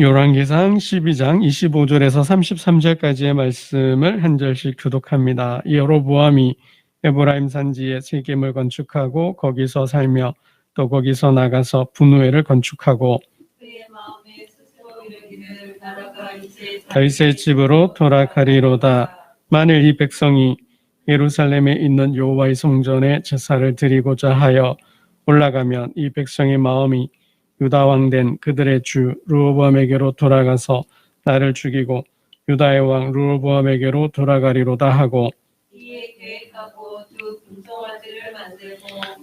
열왕기상 12장 25절에서 33절까지의 말씀을 한 절씩 교독합니다. 여로보암이 에브라임 산지에 세겜을 건축하고 거기서 살며 또 거기서 나가서 분우엘을 건축하고 다윗의 집으로 돌아가리로다. 만일 이 백성이 예루살렘에 있는 여호와의 성전에 제사를 드리고자 하여 올라가면 이 백성의 마음이 유다 왕 된 그들의 주 르호보암에게로 돌아가서 나를 죽이고 유다의 왕 르호보암에게로 돌아가리로다 하고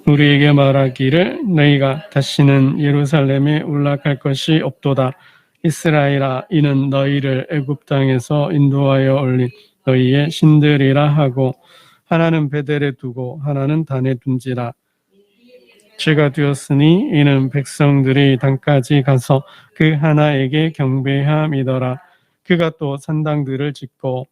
우리에게 말하기를 너희가 다시는 예루살렘에 올라갈 것이 없도다. 이스라엘아, 이는 너희를 애굽 땅에서 인도하여 올린 너희의 신들이라 하고 하나는 베델에 두고 하나는 단에 둔지라. 죄가 되었으니 이는 백성들이 단까지 가서 그 하나에게 경배함이더라. 그가 또 산당들을 짓고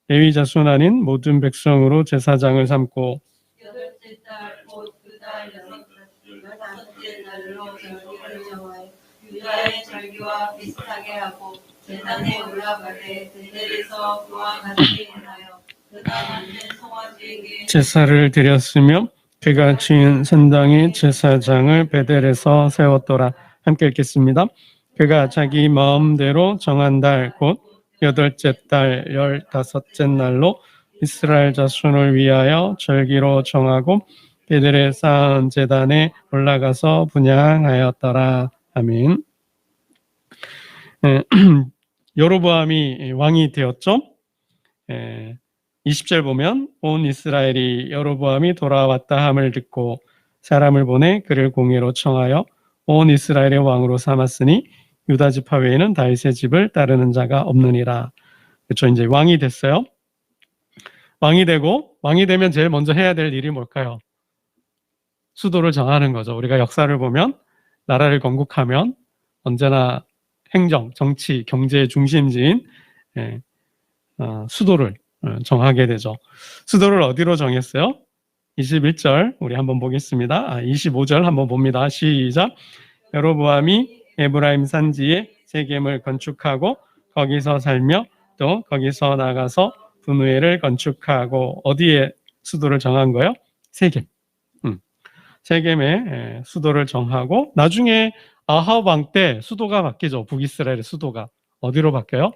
레위 자손 아닌 모든 백성으로 제사장을 삼고 여덟째 달 곧 그 달 여섯째 날로 절기를 정하여 유다의 절기와 비슷하게 하고 제단에 올라가되 베델에서 그와 같이 행하여 그가 만든 송아지에게 제사를 드렸으며 그가 지은 산당의 제사장을 베델에서 세웠더라. 함께 읽겠습니다. 그가 자기 마음대로 정한 달 곧 여덟째 달 15째 날로 이스라엘 자손을 위하여 절기로 정하고 베델에 쌓은 제단에 올라가서 분향하였더라. 아멘. 여로보암이 왕이 되었죠. 20절 보면 온 이스라엘이 여로보암이 돌아왔다 함을 듣고 사람을 보내 그를 공회로 청하여 온 이스라엘의 왕으로 삼았으니 유다 지파 외에는 다윗의 집을 따르는 자가 없느니라. 그렇죠. 이제 왕이 됐어요. 왕이 되면 제일 먼저 해야 될 일이 뭘까요? 수도를 정하는 거죠. 우리가 역사를 보면 나라를 건국하면 언제나 행정, 정치, 경제의 중심지인 수도를 정하게 되죠. 수도를 어디로 정했어요? 21절 우리 한번 보겠습니다. 25절 한번 봅니다. 시작. 여로보암이 에브라임 산지에 세겜을 건축하고 거기서 살며 또 거기서 나가서 분우엘을 건축하고 어디에 수도를 정한 거예요? 세겜. 세겜에 수도를 정하고 나중에 아합 왕 때 수도가 바뀌죠. 북이스라엘의 수도가 어디로 바뀌어요?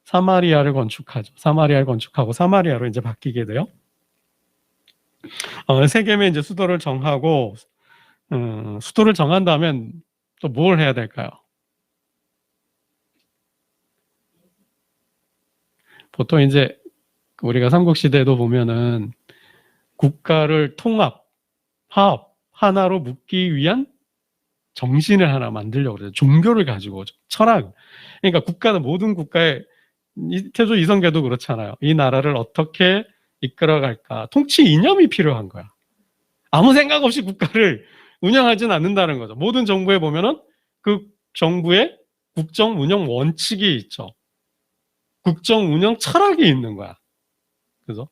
사마리아를 건축하죠. 사마리아를 건축하고 사마리아로 이제 바뀌게 돼요. 세겜에 이제 수도를 정하고 수도를 정한 다음엔 또 뭘 해야 될까요? 보통 이제 우리가 삼국시대도 보면은 국가를 통합, 화합, 하나로 묶기 위한 정신을 하나 만들려고 그래요. 종교를 가지고 철학. 그러니까 국가는 모든 국가의 태조 이성계도 그렇잖아요. 이 나라를 어떻게 이끌어갈까? 통치 이념이 필요한 거야. 아무 생각 없이 국가를 운영하지는 않는다는 거죠. 모든 정부에 보면은 그 정부의 국정 운영 원칙이 있죠. 국정 운영 철학이 있는 거야. 그죠?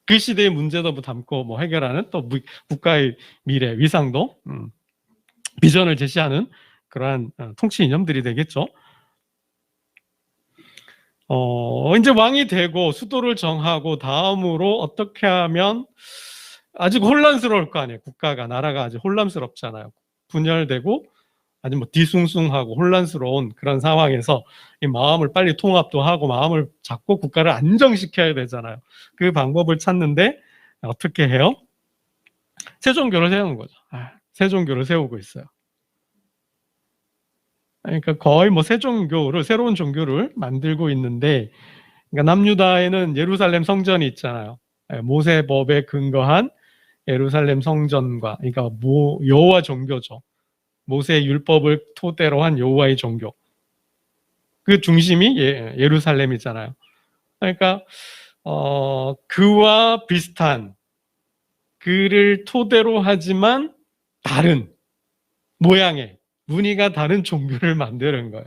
그 시대의 문제도 담고 해결하는 또 국가의 미래, 위상도 비전을 제시하는 그러한 통치 이념들이 되겠죠. 이제 왕이 되고 수도를 정하고 다음으로 어떻게 하면 아직 혼란스러울 거 아니에요. 국가가, 나라가 아직 혼란스럽잖아요. 분열되고 아주 뒤숭숭하고 혼란스러운 그런 상황에서 이 마음을 빨리 통합도 하고 마음을 잡고 국가를 안정시켜야 되잖아요. 그 방법을 찾는데 어떻게 해요? 세종교를 세우는 거죠. 세종교를 세우고 있어요. 그러니까 거의 세종교를, 새로운 종교를 만들고 있는데, 그러니까 남유다에는 예루살렘 성전이 있잖아요. 모세법에 근거한 예루살렘 성전과, 그러니까 여호와 종교죠. 모세 율법을 토대로 한 여호와의 종교. 그 중심이 예루살렘이잖아요. 그러니까 그와 비슷한, 그를 토대로 하지만 다른 모양의, 무늬가 다른 종교를 만드는 거예요.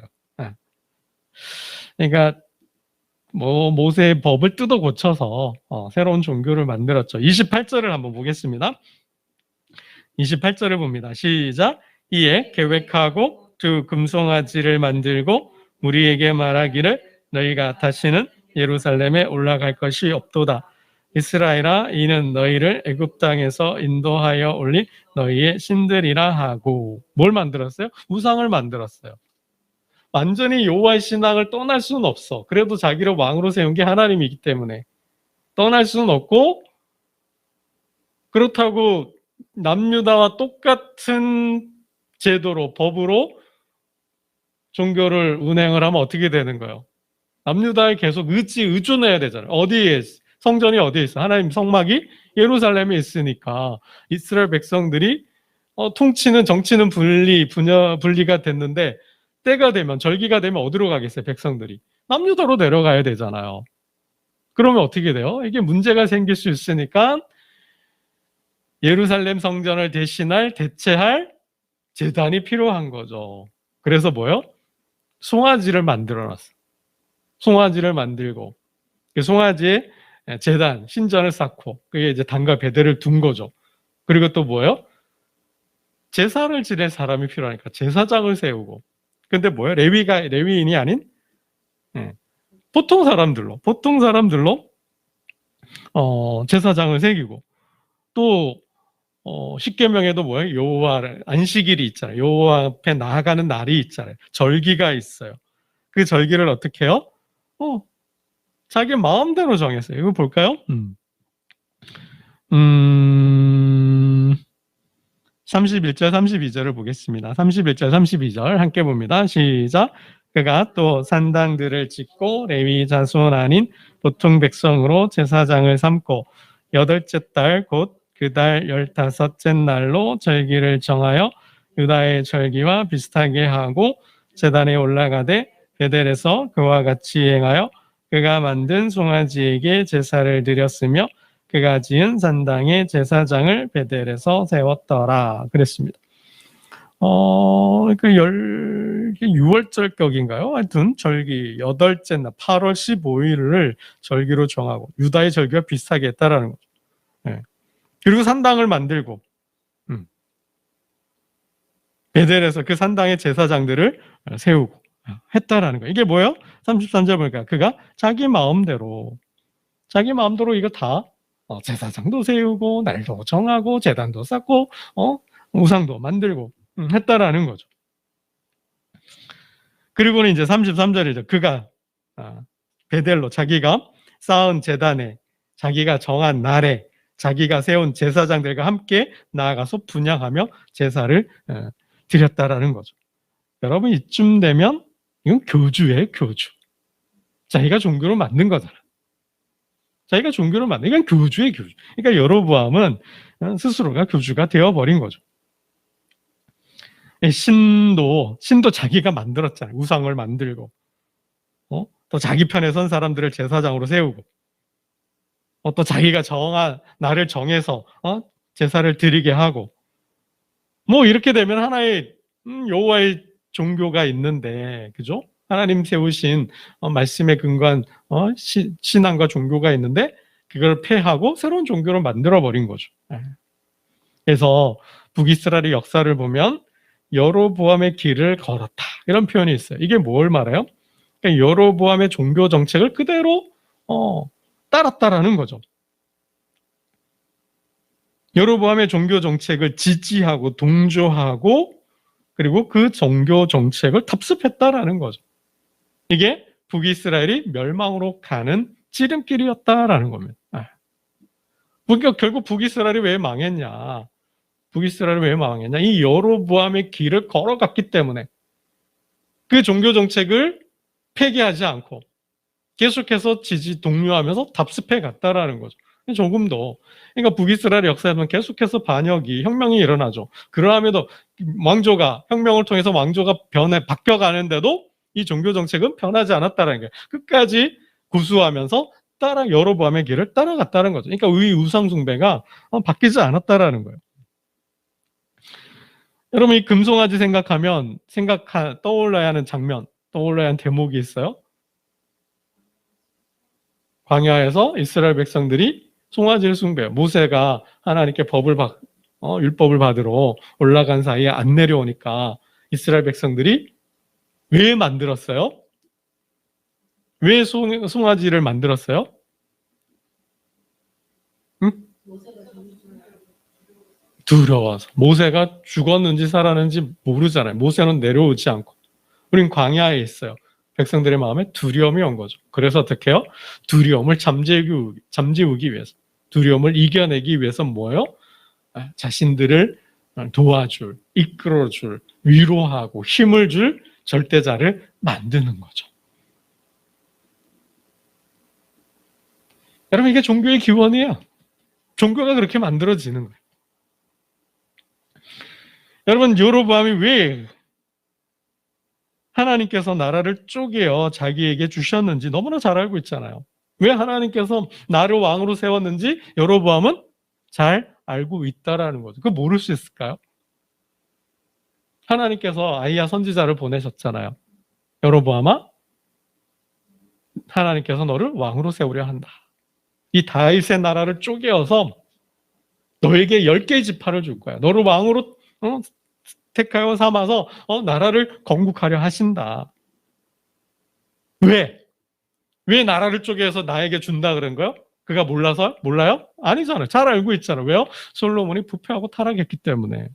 그러니까 모세의 법을 뜯어 고쳐서 새로운 종교를 만들었죠. 28절을 한번 보겠습니다. 28절을 봅니다. 시작. 이에 계획하고 두 금송아지를 만들고 무리에게 말하기를 너희가 다시는 예루살렘에 올라갈 것이 없도다. 이스라엘아, 이는 너희를 애굽 땅에서 인도하여 올린 너희의 신들이라 하고. 뭘 만들었어요? 우상을 만들었어요. 완전히 여호와의 신앙을 떠날 수는 없어. 그래도 자기를 왕으로 세운 게 하나님이기 때문에 떠날 수는 없고, 그렇다고 남유다와 똑같은 제도로, 법으로 종교를 운행을 하면 어떻게 되는 거예요? 남유다에 계속 의존해야 되잖아요. 어디에, 성전이 어디에 있어? 하나님 성막이 예루살렘에 있으니까 이스라엘 백성들이 통치는, 정치는 분리가 됐는데, 때가 되면, 절기가 되면 어디로 가겠어요? 백성들이 남유다로 내려가야 되잖아요. 그러면 어떻게 돼요? 이게 문제가 생길 수 있으니까 예루살렘 성전을 대체할 제단이 필요한 거죠. 그래서 뭐요? 송아지를 만들어놨어. 송아지를 만들고 그 송아지에 제단, 신전을 쌓고, 그게 이제 단과 베델을 둔 거죠. 그리고 또 뭐요? 제사를 지낼 사람이 필요하니까 제사장을 세우고. 근데 뭐예요? 레위인이 아닌 보통 사람들로 제사장을 새기고, 또 십계명에도 뭐예요? 여호와 안식일이 있잖아요. 여호와 앞에 나아가는 날이 있잖아요. 절기가 있어요. 그 절기를 어떻게 해요? 자기 마음대로 정했어요. 이거 볼까요? 31절, 32절을 보겠습니다. 31절, 32절 함께 봅니다. 시작. 그가 또 산당들을 짓고 레위 자손 아닌 보통 백성으로 제사장을 삼고 여덟째 달 곧 그 달 15째 날로 절기를 정하여 유다의 절기와 비슷하게 하고 제단에 올라가되 베델에서 그와 같이 행하여 그가 만든 송아지에게 제사를 드렸으며 그가 지은 산당에 제사장을 베델에서 세웠더라. 그랬습니다. 그 6월절격인가요? 하여튼 절기 8째 날 8월 15일을 절기로 정하고 유다의 절기와 비슷하게 했다라는 거죠. 네. 그리고 산당을 만들고 베델에서 그 산당의 제사장들을 세우고 했다라는 거예요. 이게 뭐예요? 33절 보니까 그가 자기 마음대로 이거 다 제사장도 세우고 날도 정하고 제단도 쌓고 우상도 만들고 했다라는 거죠. 그리고는 이제 33절이죠. 그가 베델로 자기가 쌓은 제단에, 자기가 정한 날에 자기가 세운 제사장들과 함께 나아가서 분향하며 제사를 드렸다라는 거죠. 여러분, 이쯤 되면 이건 교주예요, 교주. 자기가 종교를 만든 거잖아. 자기가 종교를 만든, 이건 교주예요, 교주. 그러니까 여로보암은 스스로가 교주가 되어버린 거죠. 신도 자기가 만들었잖아요. 우상을 만들고, 또 자기 편에 선 사람들을 제사장으로 세우고, 또 자기가 나를 정해서 제사를 드리게 하고, 뭐 이렇게 되면 하나의 여호와의 종교가 있는데, 그죠? 하나님 세우신 말씀에 근거한 신앙과 종교가 있는데 그걸 폐하고 새로운 종교를 만들어 버린 거죠. 그래서 북이스라엘의 역사를 보면 여로보암의 길을 걸었다, 이런 표현이 있어요. 이게 뭘 말해요? 그러니까 여로보암의 종교 정책을 그대로 따랐다라는 거죠. 여로보암의 종교 정책을 지지하고 동조하고 그리고 그 종교 정책을 답습했다라는 거죠. 이게 북이스라엘이 멸망으로 가는 지름길이었다라는 겁니다. 그러니까 결국 북이스라엘이 왜 망했냐? 이 여로보암의 길을 걸어갔기 때문에, 그 종교 정책을 폐기하지 않고 계속해서 동요하면서 답습해 갔다라는 거죠. 조금 더, 그러니까 북이스라엘 역사에는 계속해서 반역이, 혁명이 일어나죠. 그러함에도 혁명을 통해서 왕조가 바뀌어가는데도 이 종교 정책은 변하지 않았다는 거예요. 끝까지 구수하면서 여로보암의 길을 따라갔다는 거죠. 그러니까 우상 숭배가 바뀌지 않았다라는 거예요. 여러분, 이 금송아지 생각하면 떠올라야 하는 장면, 떠올라야 하는 대목이 있어요. 광야에서 이스라엘 백성들이 송아지를 숭배해요. 모세가 하나님께 율법을 받으러 올라간 사이에 안 내려오니까 이스라엘 백성들이 왜 만들었어요? 왜 송아지를 만들었어요? 응? 두려워서. 모세가 죽었는지 살았는지 모르잖아요. 모세는 내려오지 않고. 우린 광야에 있어요. 백성들의 마음에 두려움이 온 거죠. 그래서 어떻게 해요? 두려움을 잠재우기 위해서. 두려움을 이겨내기 위해서 뭐예요? 자신들을 도와줄, 이끌어줄, 위로하고 힘을 줄 절대자를 만드는 거죠. 여러분, 이게 종교의 기원이에요. 종교가 그렇게 만들어지는 거예요. 여러분, 여로보암이 왜 하나님께서 나라를 쪼개어 자기에게 주셨는지 너무나 잘 알고 있잖아요. 왜 하나님께서 나를 왕으로 세웠는지 여로보암은 잘 알고 있다라는 거죠. 그거 모를 수 있을까요? 하나님께서 아히야 선지자를 보내셨잖아요. 여로보암아, 하나님께서 너를 왕으로 세우려 한다. 이 다윗의 나라를 쪼개어서 너에게 10개의 지파를 줄 거야. 너를 왕으로 택하여 삼아서 나라를 건국하려 하신다. 왜? 왜 나라를 쪼개서 나에게 준다 그런 거요? 그가 몰라서? 몰라요? 아니잖아요. 잘 알고 있잖아요. 왜요? 솔로몬이 부패하고 타락했기 때문에.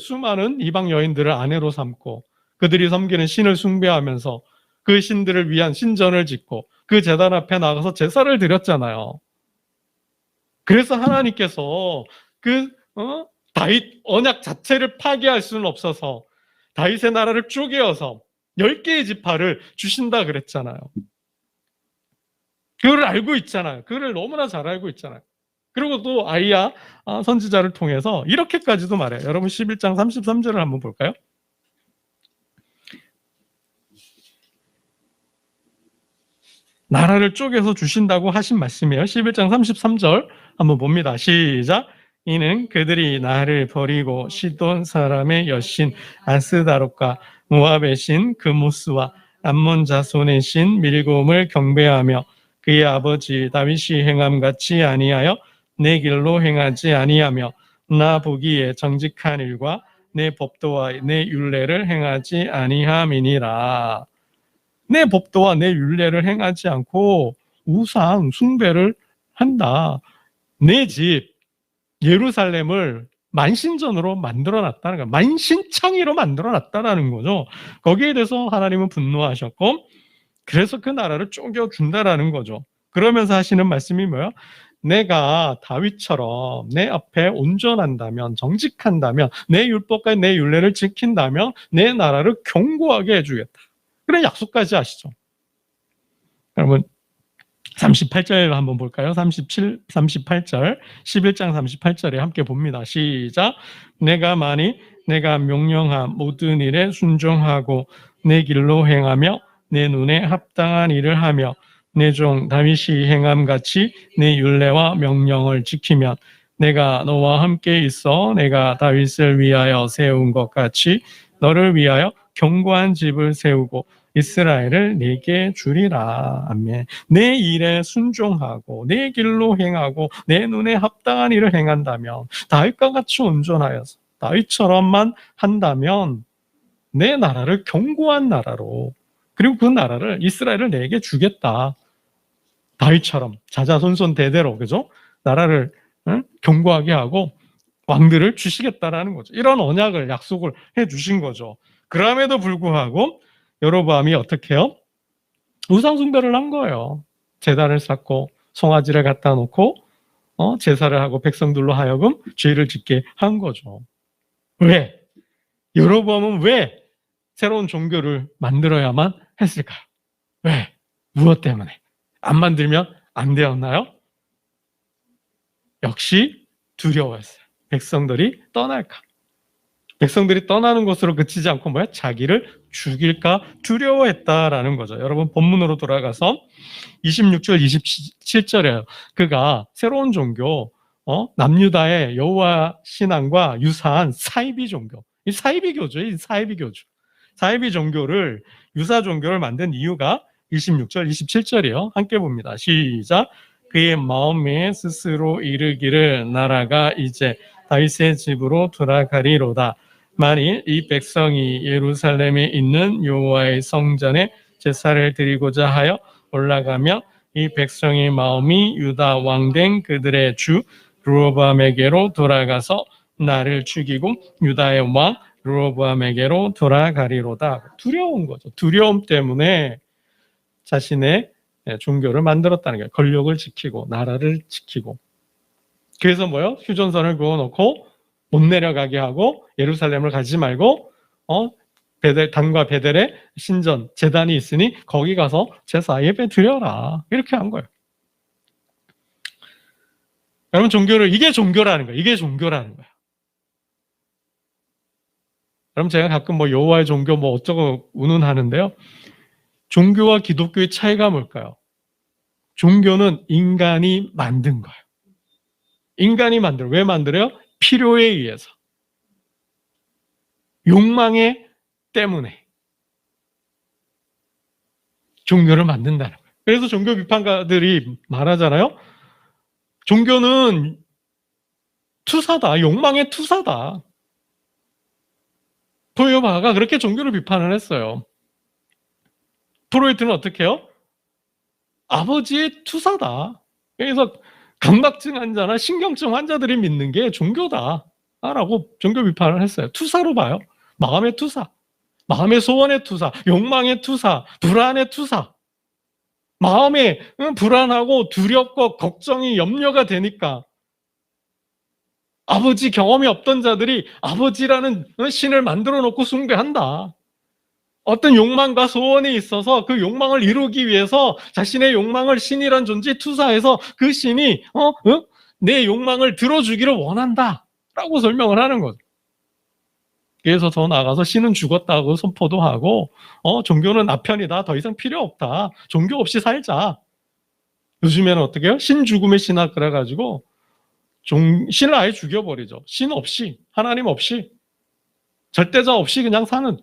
수많은 이방 여인들을 아내로 삼고 그들이 섬기는 신을 숭배하면서 그 신들을 위한 신전을 짓고 그 제단 앞에 나가서 제사를 드렸잖아요. 그래서 하나님께서 다윗 언약 자체를 파괴할 수는 없어서 다윗의 나라를 쪼개어서 10개의 지파를 주신다 그랬잖아요. 그걸 알고 있잖아요. 그걸 너무나 잘 알고 있잖아요. 그리고 또 아히야 선지자를 통해서 이렇게까지도 말해요. 여러분 11장 33절을 한번 볼까요? 나라를 쪼개서 주신다고 하신 말씀이에요. 11장 33절 한번 봅니다. 시작. 이는 그들이 나를 버리고 시돈 사람의 여신 아스다롯과 모압의 신 그모스와 암몬 자손의 신 밀곰을 경배하며 그의 아버지 다윗이 행함같이 아니하여 내 길로 행하지 아니하며 나 보기에 정직한 일과 내 법도와 내 율례를 행하지 아니함이니라. 내 법도와 내 율례를 행하지 않고 우상 숭배를 한다. 내 집 예루살렘을 만신전으로 만들어놨다는 거예요. 만신창이로 만들어놨다는 거죠. 거기에 대해서 하나님은 분노하셨고 그래서 그 나라를 쪼개준다라는 거죠. 그러면서 하시는 말씀이 뭐예요? 내가 다윗처럼 내 앞에 온전한다면, 정직한다면, 내 율법과 내 율례를 지킨다면 내 나라를 견고하게 해주겠다. 그런 약속까지 하시죠. 여러분 38절 한번 볼까요? 38절 11장 38절에 함께 봅니다. 시작. 내가 명령한 모든 일에 순종하고 내 길로 행하며 내 눈에 합당한 일을 하며 내 종 다윗이 행함같이 내 율례와 명령을 지키면 내가 너와 함께 있어 내가 다윗을 위하여 세운 것 같이 너를 위하여 견고한 집을 세우고 이스라엘을 내게 주리라. 아멘. 내 일에 순종하고 내 길로 행하고 내 눈에 합당한 일을 행한다면 다윗과 같이 온전하여서 다윗처럼만 한다면 내 나라를 견고한 나라로 그리고 그 나라를 이스라엘을 내게 주겠다. 다윗처럼 자자손손 대대로 그죠? 나라를 견고하게 하고 왕들을 주시겠다라는 거죠. 이런 언약을 약속을 해 주신 거죠. 그럼에도 불구하고 여로보암이 어떻게 해요? 우상 숭배를 한 거예요. 제단을 쌓고 송아지를 갖다 놓고 제사를 하고 백성들로 하여금 죄를 짓게 한 거죠. 왜? 여로보암은 왜 새로운 종교를 만들어야만 했을까요? 왜? 무엇 때문에? 안 만들면 안 되었나요? 역시 두려워했어요. 백성들이 떠날까? 백성들이 떠나는 것으로 그치지 않고 뭐야? 자기를 죽일까 두려워했다라는 거죠. 여러분 본문으로 돌아가서 26절 27절에 그가 새로운 종교 남유다의 여호와 신앙과 유사한 사이비 종교, 이 사이비 교주예요. 이 사이비 교주. 사이비 종교를 유사 종교를 만든 이유가 26절 27절이에요. 함께 봅니다. 시작. 그의 마음에 스스로 이르기를 나라가 이제 다윗의 집으로 돌아가리로다. 만일 이 백성이 예루살렘에 있는 여호와의 성전에 제사를 드리고자 하여 올라가며 이 백성의 마음이 유다 왕된 그들의 주 르호보암에게로 돌아가서 나를 죽이고 유다의 왕 르호보암에게로 돌아가리로다. 두려운 거죠. 두려움 때문에 자신의 종교를 만들었다는 거예요. 권력을 지키고 나라를 지키고. 그래서 뭐요? 휴전선을 그어놓고 못 내려가게 하고 예루살렘을 가지 말고 단과 베델의 신전 제단이 있으니 거기 가서 제사 예배 드려라. 이렇게 한 거예요. 여러분 이게 종교라는 거예요. 이게 종교라는 거예요. 여러분 제가 가끔 여호와의 종교 어쩌고 운운하는데요. 종교와 기독교의 차이가 뭘까요? 종교는 인간이 만든 거예요. 인간이 만들어요. 왜 만들어요? 필요에 의해서. 욕망에 때문에. 종교를 만든다는 거예요. 그래서 종교 비판가들이 말하잖아요. 종교는 투사다. 욕망의 투사다. 포요바가 그렇게 종교를 비판을 했어요. 프로이트는 어떻게 해요? 아버지의 투사다. 그래서 강박증 환자나 신경증 환자들이 믿는 게 종교다. 라고 종교 비판을 했어요. 투사로 봐요. 마음의 투사. 마음의 소원의 투사. 욕망의 투사. 불안의 투사. 마음에 불안하고 두렵고 걱정이 염려가 되니까 아버지 경험이 없던 자들이 아버지라는 신을 만들어 놓고 숭배한다. 어떤 욕망과 소원이 있어서 그 욕망을 이루기 위해서 자신의 욕망을 신이란 존재에 투사해서 그 신이 내 욕망을 들어주기를 원한다 라고 설명을 하는 거죠. 그래서 더 나아가서 신은 죽었다고 선포도 하고 종교는 나편이다. 더 이상 필요 없다. 종교 없이 살자. 요즘에는 어떻게 해요? 신 죽음의 신학 그래가지고 신을 아예 죽여버리죠. 신 없이, 하나님 없이, 절대자 없이 그냥 사는,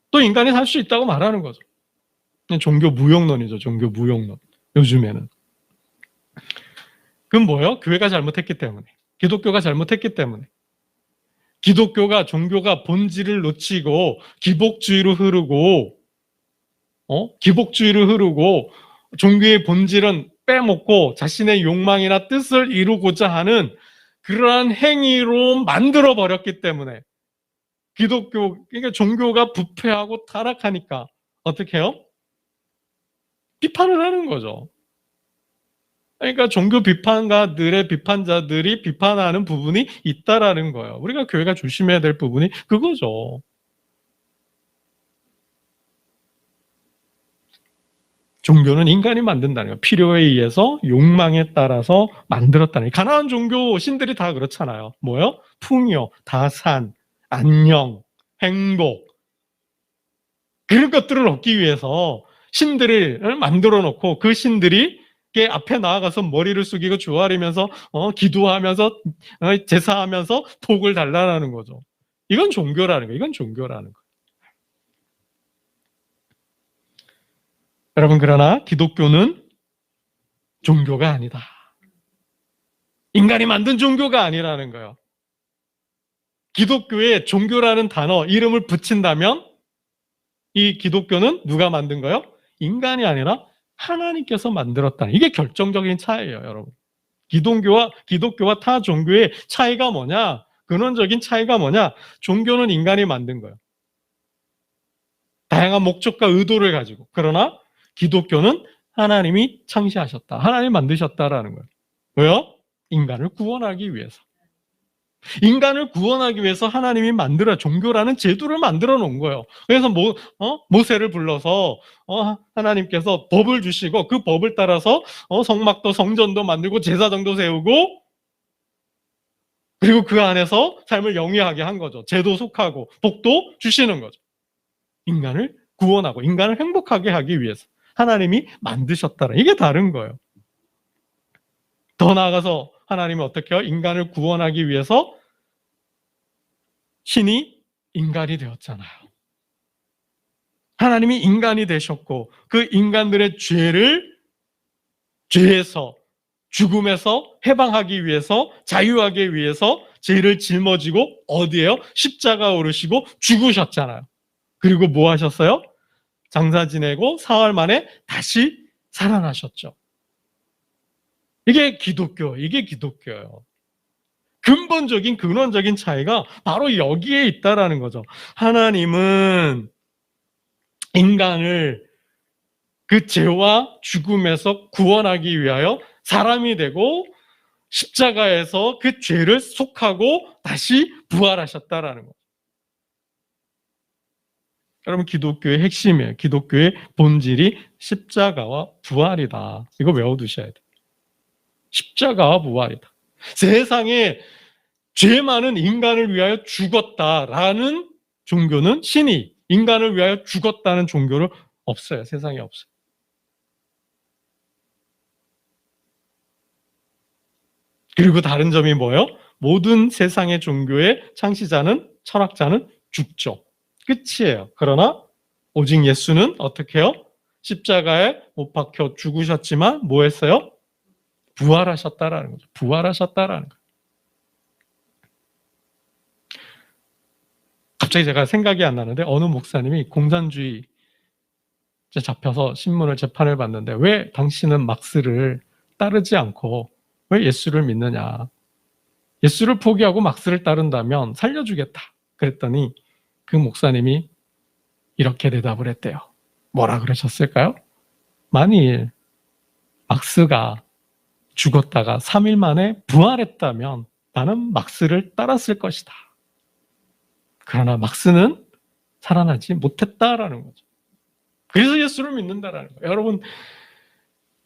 또 인간이 살 수 있다고 말하는 거죠. 종교 무용론이죠. 종교 무용론. 요즘에는. 그건 뭐예요? 교회가 잘못했기 때문에. 기독교가 잘못했기 때문에. 기독교가 종교가 본질을 놓치고 기복주의로 흐르고 종교의 본질은 빼먹고 자신의 욕망이나 뜻을 이루고자 하는 그러한 행위로 만들어 버렸기 때문에 그러니까 종교가 부패하고 타락하니까 어떻게 해요? 비판을 하는 거죠. 그러니까 종교 비판가들의 비판자들이 비판하는 부분이 있다라는 거예요. 우리가 교회가 조심해야 될 부분이 그거죠. 종교는 인간이 만든다는 거예요. 필요에 의해서 욕망에 따라서 만들었다는 거예요. 가나안 종교 신들이 다 그렇잖아요. 뭐요? 풍요, 다산, 안녕, 행복 그런 것들을 얻기 위해서 신들을 만들어 놓고 그 신들이 앞에 나아가서 머리를 숙이고 조아리면서 기도하면서 제사하면서 복을 달라는 거죠. 이건 종교라는 거예요. 이건 종교라는 거예요. 여러분 그러나 기독교는 종교가 아니다. 인간이 만든 종교가 아니라는 거예요. 기독교에 종교라는 단어 이름을 붙인다면 이 기독교는 누가 만든 거예요? 인간이 아니라 하나님께서 만들었다. 이게 결정적인 차이예요, 여러분. 기독교와 타 종교의 차이가 뭐냐? 근원적인 차이가 뭐냐? 종교는 인간이 만든 거예요. 다양한 목적과 의도를 가지고. 그러나 기독교는 하나님이 창시하셨다. 하나님 만드셨다라는 거예요. 왜요? 인간을 구원하기 위해서. 인간을 구원하기 위해서 하나님이 종교라는 제도를 만들어 놓은 거예요. 그래서 모세를 불러서 하나님께서 법을 주시고 그 법을 따라서 성막도 성전도 만들고 제사장도 세우고 그리고 그 안에서 삶을 영위하게 한 거죠. 제도 속하고 복도 주시는 거죠. 인간을 구원하고 인간을 행복하게 하기 위해서 하나님이 만드셨다라. 이게 다른 거예요. 더 나아가서 하나님은 어떻게 해요? 인간을 구원하기 위해서 신이 인간이 되었잖아요. 하나님이 인간이 되셨고 그 인간들의 죄에서 죽음에서 해방하기 위해서 자유하기 위해서 죄를 짊어지고 어디에요? 십자가 오르시고 죽으셨잖아요. 그리고 뭐 하셨어요? 장사 지내고 사흘 만에 다시 살아나셨죠. 이게 기독교예요. 근본적인 근원적인 차이가 바로 여기에 있다라는 거죠. 하나님은 인간을 그 죄와 죽음에서 구원하기 위하여 사람이 되고 십자가에서 그 죄를 속하고 다시 부활하셨다라는 거죠. 여러분, 기독교의 핵심이에요. 기독교의 본질이 십자가와 부활이다. 이거 외워두셔야 돼요. 십자가와 부활이다. 세상에 죄 많은 인간을 위하여 죽었다라는 종교는, 신이 인간을 위하여 죽었다는 종교는 없어요. 세상에 없어요. 그리고 다른 점이 뭐예요? 모든 세상의 종교의 창시자는, 철학자는 죽죠. 끝이에요. 그러나 오직 예수는 어떻게 해요? 십자가에 못 박혀 죽으셨지만 뭐 했어요? 부활하셨다라는 거죠. 부활하셨다라는 거예요. 갑자기 제가 생각이 안 나는데 어느 목사님이 공산주의 잡혀서 신문을 재판을 받는데 왜 당신은 막스를 따르지 않고 왜 예수를 믿느냐. 예수를 포기하고 막스를 따른다면 살려주겠다. 그랬더니 그 목사님이 이렇게 대답을 했대요. 뭐라 그러셨을까요? 만일 막스가 죽었다가 3일 만에 부활했다면 나는 막스를 따랐을 것이다. 그러나 막스는 살아나지 못했다라는 거죠. 그래서 예수를 믿는다라는 거예요. 여러분,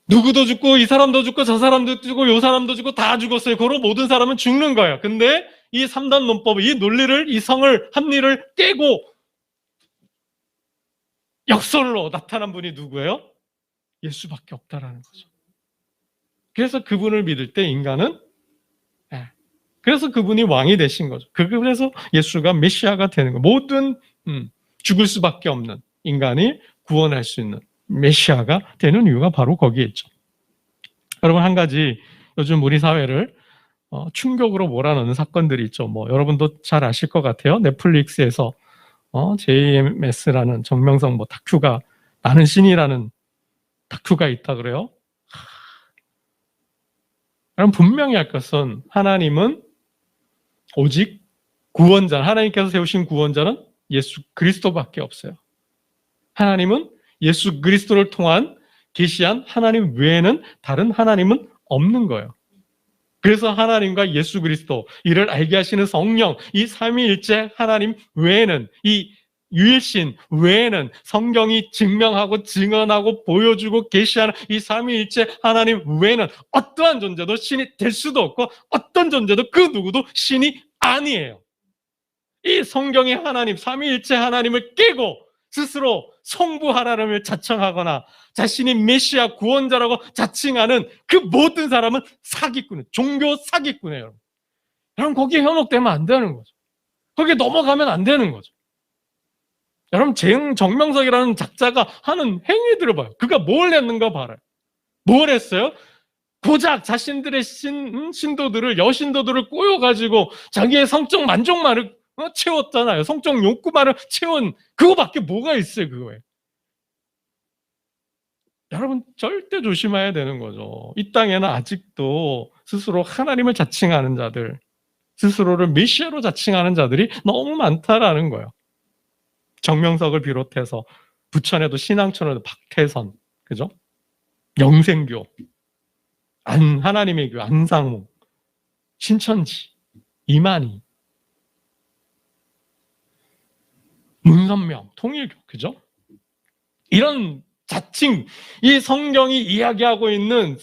누구도 죽고 이 사람도 죽고 저 사람도 죽고 요 사람도 죽고 다 죽었어요. 그러고 모든 사람은 죽는 거예요. 근데 이 3단 논법, 이 논리를, 이 성을, 합리를 깨고 역설로 나타난 분이 누구예요? 예수밖에 없다라는 거죠. 그래서 그분을 믿을 때 인간은, 그래서 그분이 왕이 되신 거죠. 그래서 예수가 메시아가 되는 거예요. 모든 죽을 수밖에 없는 인간이 구원할 수 있는 메시아가 되는 이유가 바로 거기에 있죠. 여러분, 한 가지 요즘 우리 사회를 충격으로 몰아넣는 사건들이 있죠. 뭐 여러분도 잘 아실 것 같아요. 넷플릭스에서 JMS라는 정명성 다큐가, 나는 신이라는 다큐가 있다 그래요. 여러분, 분명히 할 것은 하나님은 오직 구원자, 하나님께서 세우신 구원자는 예수 그리스도밖에 없어요. 하나님은 예수 그리스도를 통한 계시한 하나님 외에는 다른 하나님은 없는 거예요. 그래서 하나님과 예수 그리스도, 이를 알게 하시는 성령, 이 삼위일체 하나님 외에는, 이 유일신 외에는, 성경이 증명하고 증언하고 보여주고 계시하는 이 삼위일체 하나님 외에는 어떠한 존재도 신이 될 수도 없고 어떤 존재도 그 누구도 신이 아니에요. 이 성경의 하나님, 삼위일체 하나님을 깨고 스스로 성부 하나님을 자청하거나 자신이 메시아 구원자라고 자칭하는 그 모든 사람은 사기꾼이에요. 종교 사기꾼이에요. 여러분, 거기에 현혹되면 안 되는 거죠. 거기에 넘어가면 안 되는 거죠. 여러분, 정명석이라는 작자가 하는 행위들을 봐요. 그가 뭘 했는가 봐요. 뭘 했어요? 고작 자신들의 신도들을, 여신도들을 꼬여가지고 자기의 성적 만족만을 채웠잖아요. 성적 욕구만을 채운, 그거밖에 뭐가 있어요, 그거에. 여러분, 절대 조심해야 되는 거죠. 이 땅에는 아직도 스스로 하나님을 자칭하는 자들, 스스로를 메시아로 자칭하는 자들이 너무 많다라는 거예요. 정명석을 비롯해서 부천에도 신앙촌에도 박태선, 그죠? 영생교, 하나님의 교, 안상무, 신천지, 이만희, 문선명, 통일교, 그죠? 이런 자칭, 이 성경이 이야기하고 있는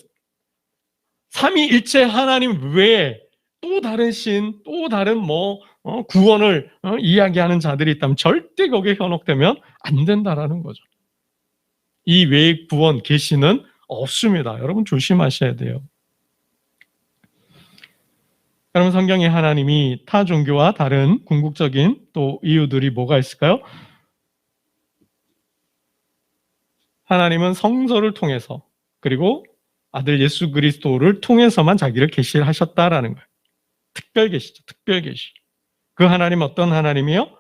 삼위일체 하나님 외에 또 다른 신, 또 다른 구원을 이야기하는 자들이 있다면 절대 거기에 현혹되면 안 된다라는 거죠. 이 외의 구원, 계시는 없습니다. 여러분, 조심하셔야 돼요. 여러분, 성경의 하나님이 타 종교와 다른 궁극적인 또 이유들이 뭐가 있을까요? 하나님은 성서를 통해서, 그리고 아들 예수 그리스도를 통해서만 자기를 계시하셨다라는 거예요. 특별 계시죠. 특별 계시. 그 하나님 어떤 하나님이요?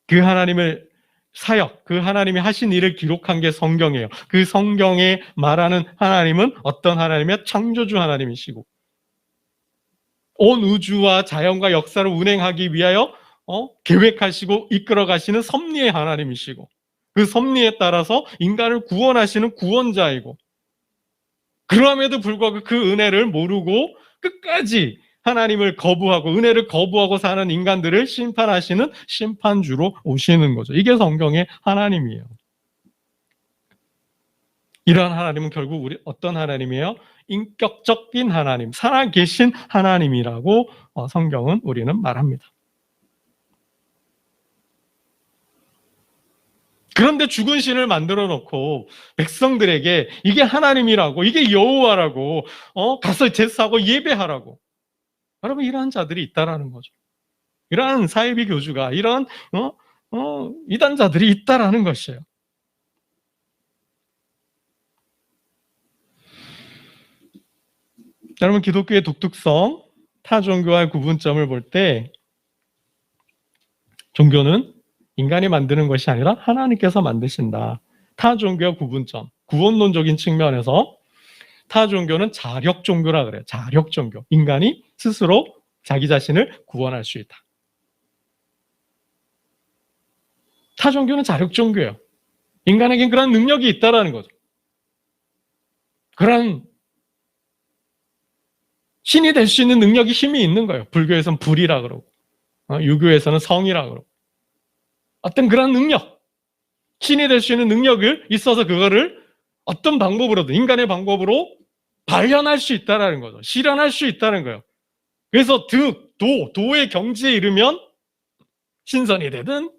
그 하나님을 사역, 그 하나님이 하신 일을 기록한 게 성경이에요. 그 성경에 말하는 하나님은 어떤 하나님이야? 창조주 하나님이시고 온 우주와 자연과 역사를 운행하기 위하여 계획하시고 이끌어 가시는 섭리의 하나님이시고 그 섭리에 따라서 인간을 구원하시는 구원자이고 그럼에도 불구하고 그 은혜를 모르고 끝까지 하나님을 거부하고 은혜를 거부하고 사는 인간들을 심판하시는 심판주로 오시는 거죠. 이게 성경의 하나님이에요. 이러한 하나님은 결국 우리 어떤 하나님이에요? 인격적인 하나님, 살아계신 하나님이라고 성경은 우리는 말합니다. 그런데 죽은 신을 만들어 놓고 백성들에게 이게 하나님이라고, 이게 여호와라고 가서 제사하고 예배하라고. 여러분 이러한 자들이 있다라는 거죠. 이러한 사이비 교주가 이러한 이단자들이 있다라는 것이에요. 여러분 기독교의 독특성, 타 종교와의 구분점을 볼 때 종교는 인간이 만드는 것이 아니라 하나님께서 만드신다. 타 종교의 구분점, 구원론적인 측면에서 타 종교는 자력 종교라 그래요. 자력 종교. 인간이 스스로 자기 자신을 구원할 수 있다. 타 종교는 자력 종교예요. 인간에겐 그런 능력이 있다라는 거죠. 그런 신이 될 수 있는 능력이 힘이 있는 거예요. 불교에서는 불이라 그러고 유교에서는 성이라 그러고 어떤 그런 능력, 신이 될 수 있는 능력을 있어서 그거를 어떤 방법으로든 인간의 방법으로 발현할 수 있다는 거죠. 실현할 수 있다는 거예요. 그래서 도의 경지에 이르면 신선이 되든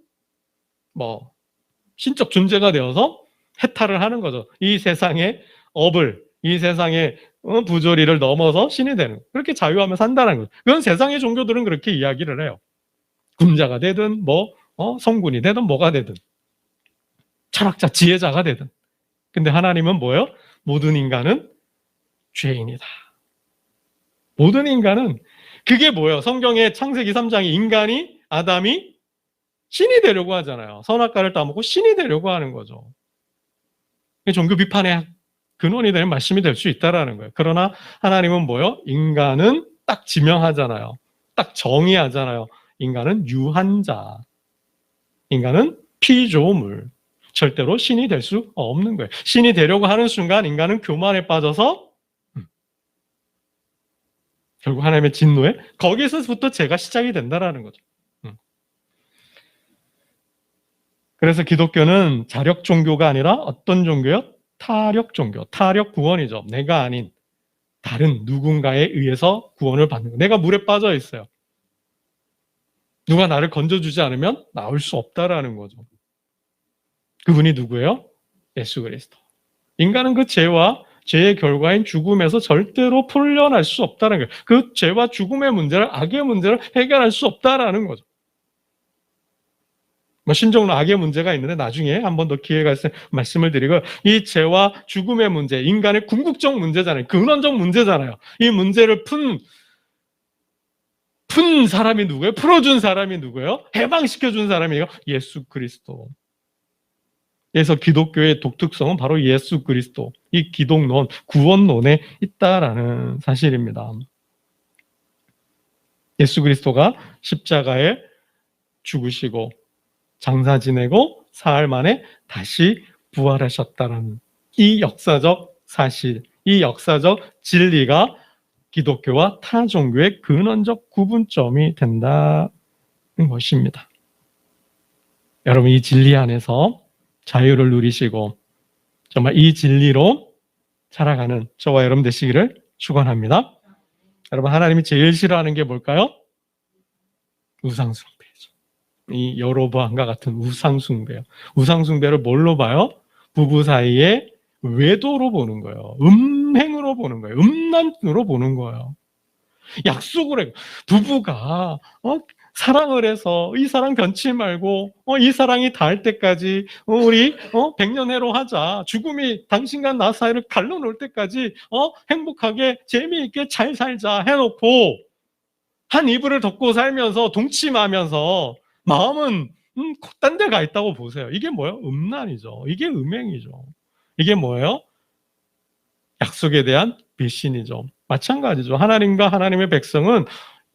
신적 존재가 되어서 해탈을 하는 거죠. 이 세상의 업을, 이 세상의 부조리를 넘어서 신이 되는 거예요. 그렇게 자유하며 산다는 거죠. 그건 세상의 종교들은 그렇게 이야기를 해요. 군자가 되든 성군이 되든 뭐가 되든 철학자, 지혜자가 되든. 근데 하나님은 뭐예요? 모든 인간은 죄인이다. 모든 인간은 그게 뭐예요? 성경의 창세기 3장이 아담이 신이 되려고 하잖아요. 선악과를 따먹고 신이 되려고 하는 거죠. 종교 비판의 근원이 되는 말씀이 될 수 있다라는 거예요. 그러나 하나님은 뭐예요? 인간은 딱 지명하잖아요. 딱 정의하잖아요. 인간은 유한자. 인간은 피조물. 절대로 신이 될 수 없는 거예요. 신이 되려고 하는 순간 인간은 교만에 빠져서 결국 하나님의 진노에 거기서부터 죄가 시작이 된다라는 거죠. 그래서 기독교는 자력 종교가 아니라 어떤 종교요? 타력 종교, 타력 구원이죠. 내가 아닌 다른 누군가에 의해서 구원을 받는 거예요. 내가 물에 빠져 있어요. 누가 나를 건져주지 않으면 나올 수 없다라는 거죠. 그분이 누구예요? 예수 그리스도. 인간은 그 죄의 결과인 죽음에서 절대로 풀려날 수 없다는 거예요. 그 죄와 죽음의 문제를, 악의 문제를 해결할 수 없다라는 거죠. 신종로 악의 문제가 있는데 나중에 한 번 더 기회가 있으면 말씀을 드리고, 이 죄와 죽음의 문제, 인간의 궁극적 문제잖아요. 근원적 문제잖아요. 이 문제를 푼 사람이 누구예요? 풀어준 사람이 누구예요? 해방시켜준 사람이에요? 예수 그리스도. 그래서 기독교의 독특성은 바로 예수 그리스도, 이 기독론, 구원론에 있다라는 사실입니다. 예수 그리스도가 십자가에 죽으시고 장사 지내고 사흘 만에 다시 부활하셨다는 이 역사적 사실, 이 역사적 진리가 기독교와 타 종교의 근원적 구분점이 된다는 것입니다. 여러분 이 진리 안에서 자유를 누리시고 정말 이 진리로 살아가는 저와 여러분 되시기를 축원합니다. 여러분 하나님이 제일 싫어하는 게 뭘까요? 우상숭배죠. 이 여로보암과 같은 우상숭배요. 우상숭배를 뭘로 봐요? 부부 사이에 외도로 보는 거예요. 음행으로 보는 거예요. 음란으로 보는 거예요. 약속을 해요. 부부가 사랑을 해서 이 사랑 변치 말고 이 사랑이 닿을 때까지 우리 100년 해로 하자. 죽음이 당신과 나 사이를 갈라놓을 때까지 행복하게 재미있게 잘 살자 해놓고 한 이불을 덮고 살면서 동침하면서 마음은 딴 데 가 있다고 보세요. 이게 뭐예요? 음란이죠. 이게 음행이죠. 이게 뭐예요? 약속에 대한 배신이죠. 마찬가지죠. 하나님과 하나님의 백성은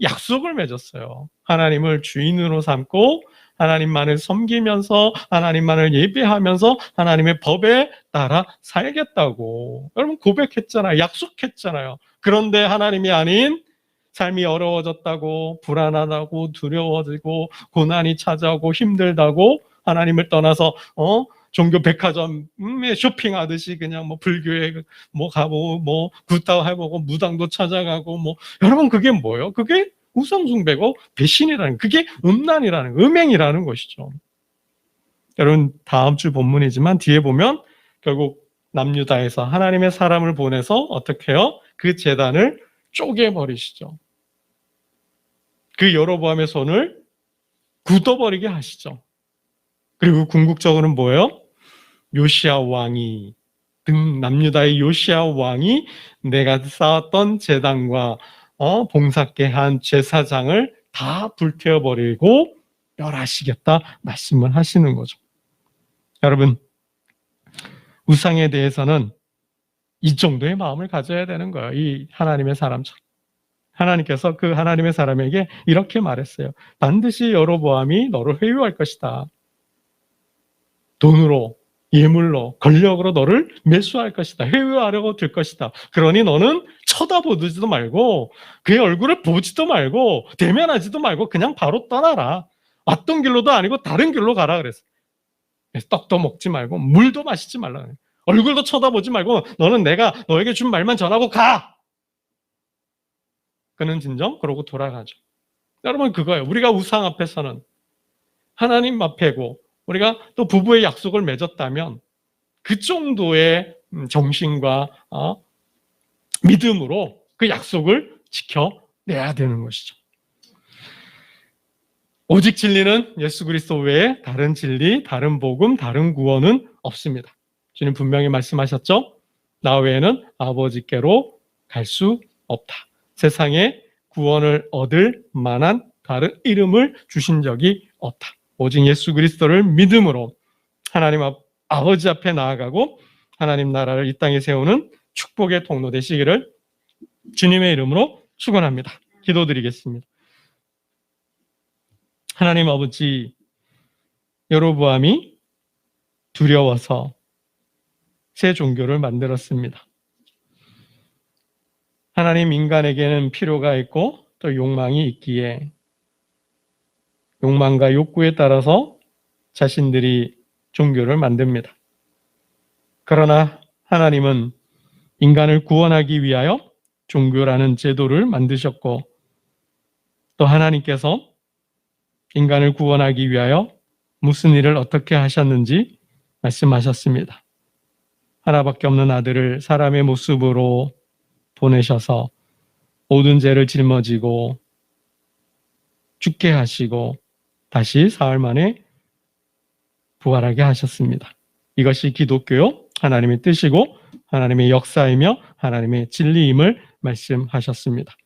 약속을 맺었어요. 하나님을 주인으로 삼고 하나님만을 섬기면서 하나님만을 예배하면서 하나님의 법에 따라 살겠다고. 여러분 고백했잖아요. 약속했잖아요. 그런데 하나님이 아닌 삶이 어려워졌다고, 불안하다고, 두려워지고, 고난이 찾아오고, 힘들다고, 하나님을 떠나서, 종교 백화점에 쇼핑하듯이 그냥 뭐 불교에 뭐 가보고, 뭐 굿다고 해보고, 무당도 찾아가고, 뭐, 여러분 그게 뭐예요? 그게 우상숭배고, 배신이라는, 그게 음란이라는, 음행이라는 것이죠. 여러분, 다음 주 본문이지만 뒤에 보면 결국 남유다에서 하나님의 사람을 보내서 어떻게 해요? 그 제단을 쪼개버리시죠. 그 여로보암의 손을 굳어버리게 하시죠. 그리고 궁극적으로는 뭐예요? 요시야 왕이 남유다의 요시야 왕이 내가 쌓았던 제단과 봉사케 한 제사장을 다 불태워버리고 멸하시겠다 말씀을 하시는 거죠. 여러분, 우상에 대해서는 이 정도의 마음을 가져야 되는 거예요. 이 하나님의 사람처럼. 하나님께서 그 하나님의 사람에게 이렇게 말했어요. 반드시 여로보암이 너를 회유할 것이다. 돈으로, 예물로, 권력으로 너를 매수할 것이다. 회유하려고 들 것이다. 그러니 너는 쳐다보지도 말고 그의 얼굴을 보지도 말고 대면하지도 말고 그냥 바로 떠나라. 왔던 길로도 아니고 다른 길로 가라 그랬어요. 떡도 먹지 말고 물도 마시지 말라. 얼굴도 쳐다보지 말고 너는 내가 너에게 준 말만 전하고 가. 그는 진정 그러고 돌아가죠. 여러분 그거예요. 우리가 우상 앞에서는 하나님 앞에고 우리가 또 부부의 약속을 맺었다면 그 정도의 정신과 믿음으로 그 약속을 지켜내야 되는 것이죠. 오직 진리는 예수 그리스도 외에 다른 진리, 다른 복음, 다른 구원은 없습니다. 주님 분명히 말씀하셨죠? 나 외에는 아버지께로 갈 수 없다. 세상에 구원을 얻을 만한 다른 이름을 주신 적이 없다. 오직 예수 그리스도를 믿음으로 하나님 아버지 앞에 나아가고 하나님 나라를 이 땅에 세우는 축복의 통로 되시기를 주님의 이름으로 축원합니다. 기도드리겠습니다. 하나님 아버지, 여로보암이 두려워서 새 종교를 만들었습니다. 하나님, 인간에게는 필요가 있고 또 욕망이 있기에 욕망과 욕구에 따라서 자신들이 종교를 만듭니다. 그러나 하나님은 인간을 구원하기 위하여 종교라는 제도를 만드셨고 또 하나님께서 인간을 구원하기 위하여 무슨 일을 어떻게 하셨는지 말씀하셨습니다. 하나밖에 없는 아들을 사람의 모습으로 보내셔서 모든 죄를 짊어지고 죽게 하시고 다시 사흘 만에 부활하게 하셨습니다. 이것이 기독교요, 하나님의 뜻이고 하나님의 역사이며 하나님의 진리임을 말씀하셨습니다.